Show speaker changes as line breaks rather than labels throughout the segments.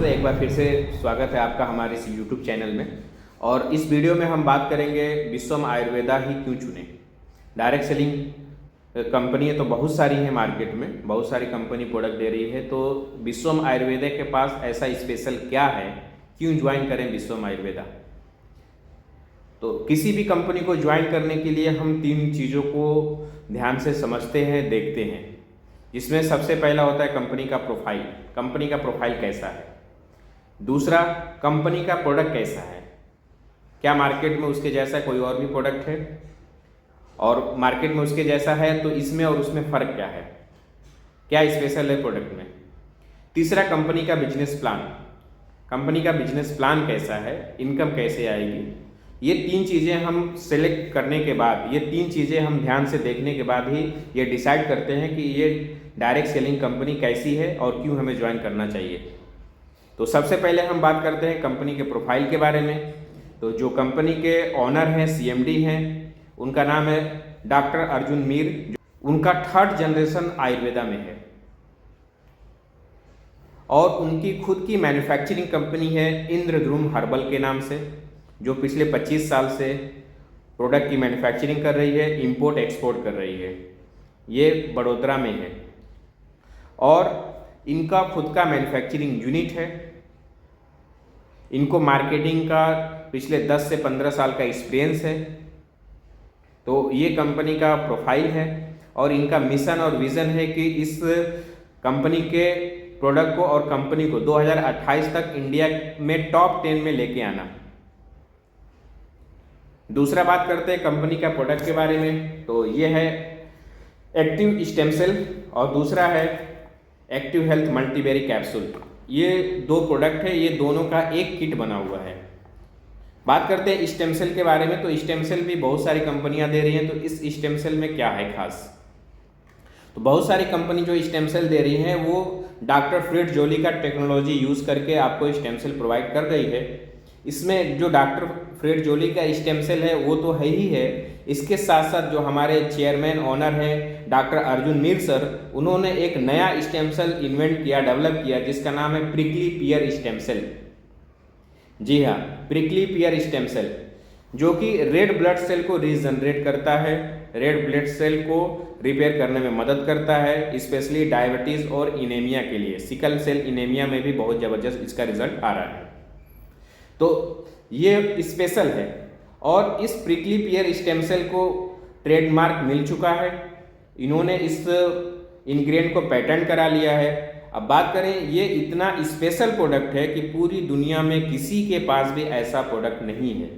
दोस्तों, एक बार फिर से स्वागत है आपका हमारे इस यूट्यूब चैनल में। और इस वीडियो में हम बात करेंगे विश्वम आयुर्वेदा ही क्यों चुने। डायरेक्ट सेलिंग कंपनी है तो बहुत सारी है, मार्केट में बहुत सारी कंपनी प्रोडक्ट दे रही है, तो विश्वम आयुर्वेदा के पास ऐसा स्पेशल क्या है, क्यों ज्वाइन करें विश्वम आयुर्वेदा। तो किसी भी कंपनी को ज्वाइन करने के लिए हम 3 चीज़ों को ध्यान से समझते हैं, देखते हैं। इसमें सबसे पहला होता है कंपनी का प्रोफाइल। कंपनी का प्रोफाइल कैसा है। दूसरा, कंपनी का प्रोडक्ट कैसा है, क्या मार्केट में उसके जैसा कोई और भी प्रोडक्ट है, और मार्केट में उसके जैसा है तो इसमें और उसमें फ़र्क क्या है, क्या स्पेशल है प्रोडक्ट में। तीसरा, कंपनी का बिजनेस प्लान। कंपनी का बिजनेस प्लान कैसा है, इनकम कैसे आएगी। ये 3 चीज़ें हम सेलेक्ट करने के बाद, ये 3 चीज़ें हम ध्यान से देखने के बाद ही ये डिसाइड करते हैं कि ये डायरेक्ट सेलिंग कंपनी कैसी है और क्यों हमें ज्वाइन करना चाहिए। तो सबसे पहले हम बात करते हैं कंपनी के प्रोफाइल के बारे में। तो जो कंपनी के ऑनर हैं, CMD हैं, उनका नाम है डॉक्टर अर्जुन मीर। उनका 3rd जनरेशन आयुर्वेदा में है और उनकी खुद की मैन्युफैक्चरिंग कंपनी है इंद्रद्रुम हर्बल के नाम से, जो पिछले 25 साल से प्रोडक्ट की मैन्युफैक्चरिंग कर रही है, इंपोर्ट एक्सपोर्ट कर रही है। ये बड़ोदरा में है और इनका खुद का मैन्युफैक्चरिंग यूनिट है। इनको मार्केटिंग का पिछले 10 से 15 साल का एक्सपीरियंस है। तो ये कंपनी का प्रोफाइल है और इनका मिशन और विज़न है कि इस कंपनी के प्रोडक्ट को और कंपनी को 2028 तक इंडिया में टॉप 10 में लेके आना। दूसरा बात करते हैं कंपनी का प्रोडक्ट के बारे में। तो ये है एक्टिव स्टेम सेल और दूसरा है एक्टिव हेल्थ मल्टीबेरी कैप्सूल। ये 2 प्रोडक्ट है, ये दोनों का एक किट बना हुआ है। बात करते हैं स्टेम सेल के बारे में। तो स्टेम सेल भी बहुत सारी कंपनियां दे रही हैं, तो इस स्टेम सेल में क्या है खास। तो बहुत सारी कंपनी जो स्टेम सेल दे रही हैं वो डॉक्टर फ्रेड जोली का टेक्नोलॉजी यूज़ करके आपको स्टेम सेल प्रोवाइड कर रही है। इसमें जो डॉक्टर फ्रेड जोली का स्टेम सेल है वो तो है ही है, इसके साथ साथ जो हमारे चेयरमैन ऑनर हैं डॉक्टर अर्जुन मीर सर, उन्होंने एक नया स्टेम सेल इन्वेंट किया, डेवलप किया, जिसका नाम है प्रिकली पियर स्टेम सेल। जी हाँ, प्रिकली पियर स्टेम सेल, जो कि रेड ब्लड सेल को रीजनरेट करता है, रेड ब्लड सेल को रिपेयर करने में मदद करता है, स्पेशली डायबिटीज़ और इनेमिया के लिए। सिकल सेल इनेमिया में भी बहुत ज़बरदस्त इसका रिजल्ट आ रहा है। तो ये स्पेशल है और इस प्रिकली पियर स्टेम सेल को ट्रेडमार्क मिल चुका है। इन्होंने इस इंग्रेडिएंट को पेटेंट करा लिया है। अब बात करें, ये इतना स्पेशल प्रोडक्ट है कि पूरी दुनिया में किसी के पास भी ऐसा प्रोडक्ट नहीं है।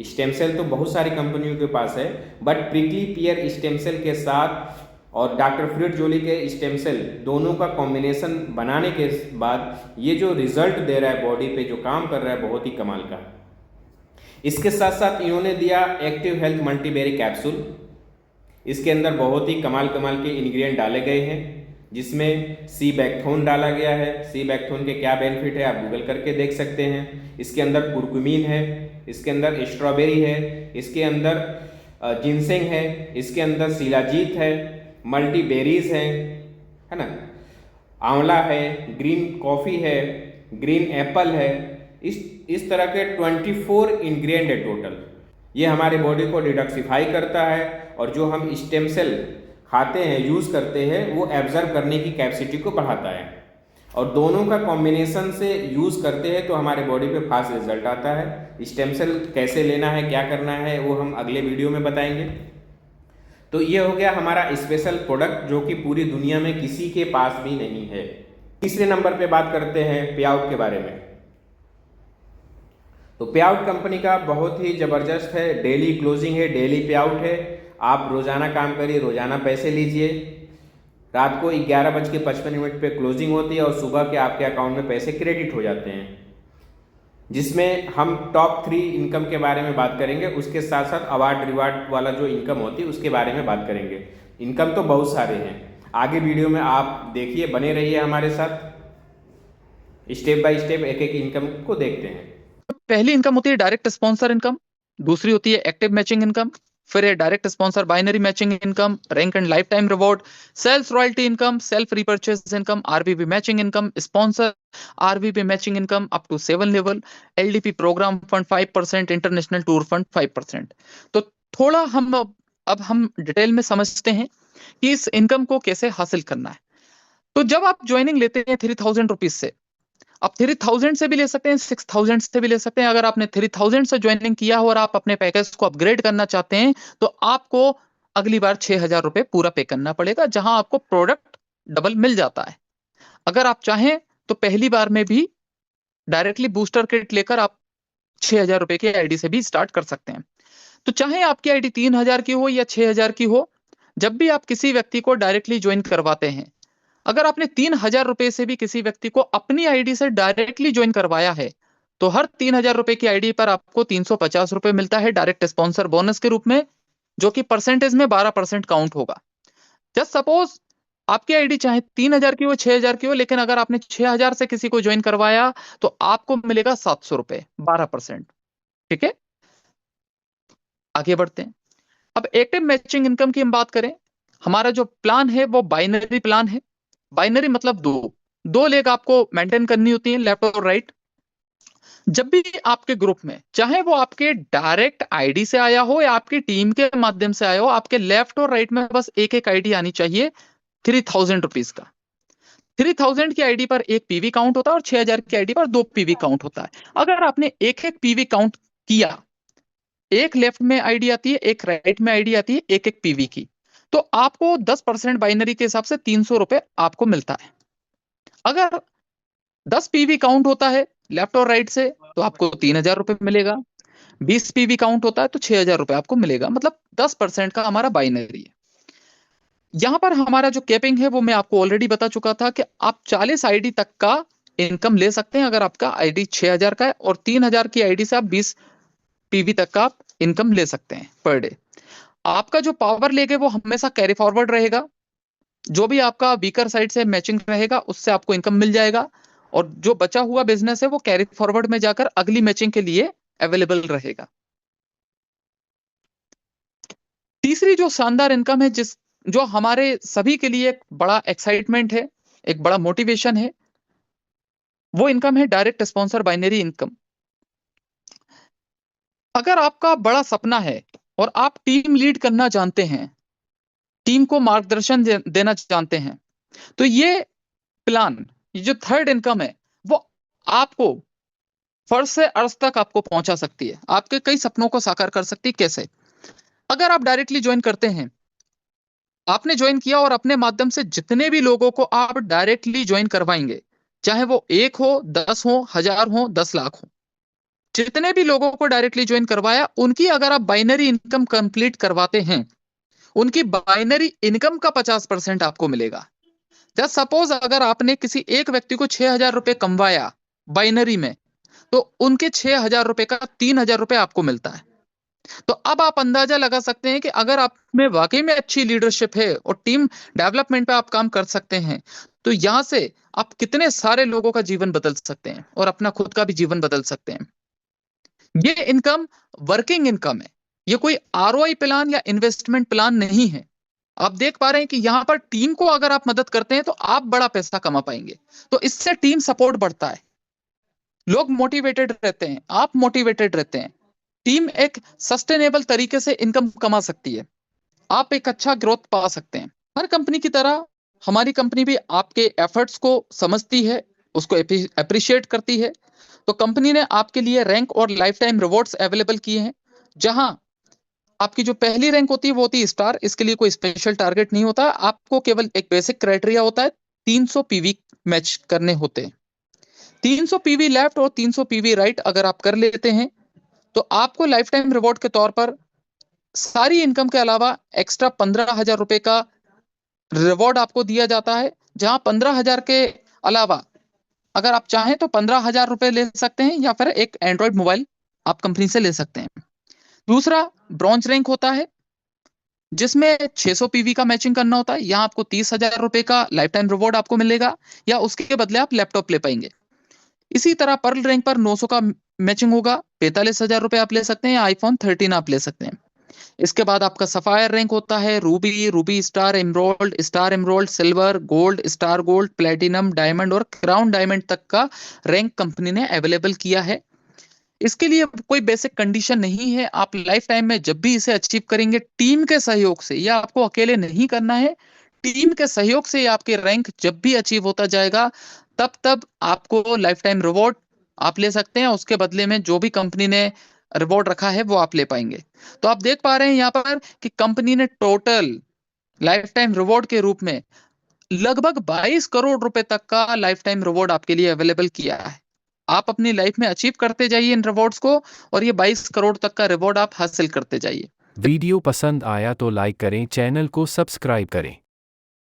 स्टेम सेल तो बहुत सारी कंपनियों के पास है, but prickly pear stem cell के साथ और डॉक्टर फ्रेड जोली के स्टेम सेल दोनों का कॉम्बिनेशन बनाने के बाद ये जो रिजल्ट दे रहा है, बॉडी पे जो काम कर रहा है, बहुत ही कमाल का। इसके साथ साथ इन्होंने दिया एक्टिव हेल्थ मल्टीबेरी कैप्सूल। इसके अंदर बहुत ही कमाल के इंग्रेडिएंट डाले गए हैं, जिसमें सी बैक्थोन डाला गया है। सी बैक्थोन के क्या बेनिफिट है आप गूगल करके देख सकते हैं। इसके अंदर कुर्कुमीन है, इसके अंदर स्ट्रॉबेरी है, इसके अंदर जिनसेंग है, इसके अंदर शिलाजीत है, मल्टीबेरीज हैं, है ना, आंवला है, ग्रीन कॉफ़ी है, ग्रीन एप्पल है। इस तरह के 24 इंग्रेडिएंट है टोटल। ये हमारे बॉडी को डिटॉक्सिफाई करता है और जो हम स्टेम सेल खाते हैं, यूज़ करते हैं, वो एब्जर्व करने की कैपेसिटी को बढ़ाता है। और दोनों का कॉम्बिनेशन से यूज़ करते हैं तो हमारे बॉडी पे फास्ट रिजल्ट आता है। स्टेम सेल कैसे लेना है, क्या करना है, वो हम अगले वीडियो में बताएंगे। तो ये हो गया हमारा स्पेशल प्रोडक्ट, जो कि पूरी दुनिया में किसी के पास भी नहीं है। तीसरे नंबर पे बात करते हैं पे आउट के बारे में। तो पे आउट कंपनी का बहुत ही ज़बरदस्त है, डेली क्लोजिंग है, डेली पे आउट है। आप रोज़ाना काम करिए, रोज़ाना पैसे लीजिए। रात को 11:55 पे क्लोजिंग होती है और सुबह के आपके अकाउंट में पैसे क्रेडिट हो जाते हैं, जिसमें हम टॉप 3 इनकम के बारे में बात करेंगे। उसके साथ साथ अवार्ड रिवार्ड वाला जो इनकम होती है उसके बारे में बात करेंगे। इनकम तो बहुत सारे हैं, आगे वीडियो में आप देखिए, बने रहिए हमारे साथ। स्टेप बाय स्टेप एक एक इनकम को देखते हैं।
पहली इनकम होती है डायरेक्ट स्पॉन्सर इनकम, दूसरी होती है एक्टिव मैचिंग इनकम, फिर है direct sponsor binary matching income, rank and life time reward, sales royalty income, self repurchase income, RBB matching income, sponsor RBB matching income up to 7 level, LDP program fund 5%, international tour fund 5%। तो थोड़ा हम अब हम detail में समझते हैं कि इस इनकम को कैसे हासिल करना है। तो जब आप ज्वाइनिंग लेते हैं 3000 रुपीज से, आप 3000 से भी ले सकते हैं, 6000 से भी ले सकते हैं। अगर आपने 3000 से ज्वाइनिंग किया हो और आप अपने पैकेज को अपग्रेड करना चाहते हैं तो आपको अगली बार 6000 रुपए पूरा पे करना पड़ेगा, जहां आपको प्रोडक्ट डबल मिल जाता है। अगर आप चाहें तो पहली बार में भी डायरेक्टली बूस्टर किट लेकर आप 6000 रुपए की आईडी से भी स्टार्ट कर सकते हैं। तो चाहे आपकी आईडी 3000 की हो या 6000 की हो, जब भी आप किसी व्यक्ति को डायरेक्टली ज्वाइन करवाते हैं, अगर आपने 3000 रुपए से भी किसी व्यक्ति को अपनी आईडी से डायरेक्टली ज्वाइन करवाया है, तो हर 3000 रुपए की आईडी पर आपको 350 रुपए मिलता है डायरेक्ट स्पॉन्सर बोनस के रूप में, जो कि परसेंटेज में 12% काउंट होगा। जस्ट सपोज आपकी आईडी चाहे 3000 की हो, 6000 की हो, लेकिन अगर आपने 6000 से किसी को ज्वाइन करवाया तो आपको मिलेगा 700 रुपए, 12%। ठीक है, आगे बढ़ते हैं। अब एक्टिव मैचिंग इनकम की हम बात करें, हमारा जो प्लान है वो बाइनरी प्लान है। बाइनरी मतलब दो लेग आपको मेंटेन करनी होती है, लेफ्ट और राइट। जब भी आपके ग्रुप में, चाहे वो आपके डायरेक्ट आईडी से आया हो या आपकी टीम के माध्यम से आया हो, आपके लेफ्ट और राइट में बस एक एक आईडी आनी चाहिए 3000 रुपीज का। 3000 की आईडी पर एक पीवी काउंट होता है और 6000 की आईडी पर 2 पीवी काउंट होता है। अगर आपने एक एक पीवी काउंट किया, एक लेफ्ट में आईडी आती है, एक राइट में आईडी आती है, एक एक पीवी की, तो आपको 10% बाइनरी के हिसाब से 300 रुपए आपको मिलता है। अगर 10 पीवी काउंट होता है लेफ्ट और राइट से तो आपको 3000 रुपए मिलेगा। 20 पीवी काउंट होता है तो 6000 रुपए आपको मिलेगा, मतलब 10% का हमारा बाइनरी है। यहां पर हमारा जो कैपिंग है वो मैं आपको ऑलरेडी बता चुका था कि आप 40 आईडी तक का इनकम ले सकते हैं अगर आपका आईडी 6000 का है, और 3000 की आईडी से आप 20 पीवी तक का आप इनकम ले सकते हैं पर डे। आपका जो पावर लेग है वो हमेशा कैरी फॉरवर्ड रहेगा, जो भी आपका वीकर साइड से मैचिंग रहेगा उससे आपको इनकम मिल जाएगा, और जो बचा हुआ बिजनेस है वो कैरी फॉरवर्ड में जाकर अगली मैचिंग के लिए अवेलेबल रहेगा। तीसरी जो शानदार इनकम है, जो हमारे सभी के लिए एक बड़ा एक्साइटमेंट है, एक बड़ा मोटिवेशन है, वो इनकम है डायरेक्ट स्पॉन्सर बाइनरी इनकम। अगर आपका बड़ा सपना है और आप टीम लीड करना जानते हैं, टीम को मार्गदर्शन देना जानते हैं, तो ये प्लान, ये जो थर्ड इनकम है वो आपको फर्श से अर्श तक आपको पहुंचा सकती है, आपके कई सपनों को साकार कर सकती है। कैसे? अगर आप डायरेक्टली ज्वाइन करते हैं, आपने ज्वाइन किया और अपने माध्यम से जितने भी लोगों को आप डायरेक्टली ज्वाइन करवाएंगे, चाहे वो 1 हो, 10 हो, 1000 हो, 10 लाख हो, जितने भी लोगों को डायरेक्टली ज्वाइन करवाया, उनकी अगर आप बाइनरी इनकम कंप्लीट करवाते हैं, उनकी बाइनरी इनकम का 50% आपको मिलेगा। जस्ट सपोज अगर आपने किसी एक व्यक्ति को 6000 रुपए कमवाया बाइनरी में, तो उनके 6000 रुपए का 3000 रुपए आपको मिलता है। तो अब आप अंदाजा लगा सकते हैं कि अगर आप में वाकई में अच्छी लीडरशिप है और टीम डेवलपमेंट पे आप काम कर सकते हैं, तो यहां से आप कितने सारे लोगों का जीवन बदल सकते हैं और अपना खुद का भी जीवन बदल सकते हैं। ये इनकम वर्किंग इनकम है, ये कोई आरओआई प्लान या इन्वेस्टमेंट प्लान नहीं है। आप देख पा रहे हैं कि यहां पर टीम को अगर आप मदद करते हैं तो आप बड़ा पैसा कमा पाएंगे, तो इससे टीम सपोर्ट बढ़ता है, लोग मोटिवेटेड रहते हैं, आप मोटिवेटेड रहते हैं, टीम एक सस्टेनेबल तरीके से इनकम कमा सकती है, आप एक अच्छा ग्रोथ पा सकते हैं। हर कंपनी की तरह हमारी कंपनी भी आपके एफर्ट्स को समझती है, उसको अप्रिशिएट करती है। तो कंपनी ने आपके लिए रैंक और लाइफ टाइम रिवॉर्ड्स अवेलेबल किए हैं, जहां आपकी जो पहली रैंक होती है वो होती है स्टार। इसके लिए कोई स्पेशल टारगेट नहीं होता, आपको केवल एक बेसिक क्राइटेरिया होता है, 300 पीवी मैच करने होते हैं। 300 पीवी लेफ्ट और 300 पीवी राइट अगर आप कर लेते हैं तो आपको लाइफ टाइम रिवॉर्ड के तौर पर सारी इनकम के अलावा एक्स्ट्रा 15,000 रुपए का रिवॉर्ड आपको दिया जाता है, जहां 15,000 के अलावा अगर आप चाहें तो 15,000 रुपए ले सकते हैं, या फिर एक एंड्रॉइड मोबाइल आप कंपनी से ले सकते हैं। दूसरा ब्रॉन्ज रैंक होता है, जिसमें 600 पीवी का मैचिंग करना होता है, यहाँ आपको 30,000 रुपए का लाइफ टाइम रिवॉर्ड आपको मिलेगा, या उसके बदले आप लैपटॉप ले पाएंगे। इसी तरह पर्ल रैंक पर 900 का मैचिंग होगा, 45,000 रुपए आप ले सकते हैं, या आईफोन 13 आप ले सकते हैं। इसके बाद आपका सफायर रैंक होता है, Ruby, Ruby star emerald, silver, gold, star gold, platinum, diamond और क्राउन डायमंड तक का रैंक कंपनी ने अवेलेबल किया है। इसके लिए कोई बेसिक कंडीशन नहीं है, आप लाइफ टाइम में जब भी इसे अचीव करेंगे टीम के सहयोग से, या आपको अकेले नहीं करना है, टीम के सहयोग से आपके रैंक जब भी अचीव होता जाएगा तब तब आपको लाइफ टाइम रिवॉर्ड आप ले सकते हैं। उसके बदले में जो भी कंपनी ने रिवॉर्ड रखा है वो आप ले पाएंगे। तो आप देख पा रहे हैं यहाँ पर कि कंपनी ने टोटल लाइफ टाइम रिवॉर्ड के रूप में लगभग 22 करोड़ रुपए तक का लाइफ टाइम रिवॉर्ड आपके लिए अवेलेबल किया है। आप अपनी लाइफ में अचीव करते जाइए इन रिवॉर्ड्स को और ये 22 करोड़ तक का रिवॉर्ड आप हासिल करते जाइए।
वीडियो पसंद आया तो लाइक करें, चैनल को सब्सक्राइब करें।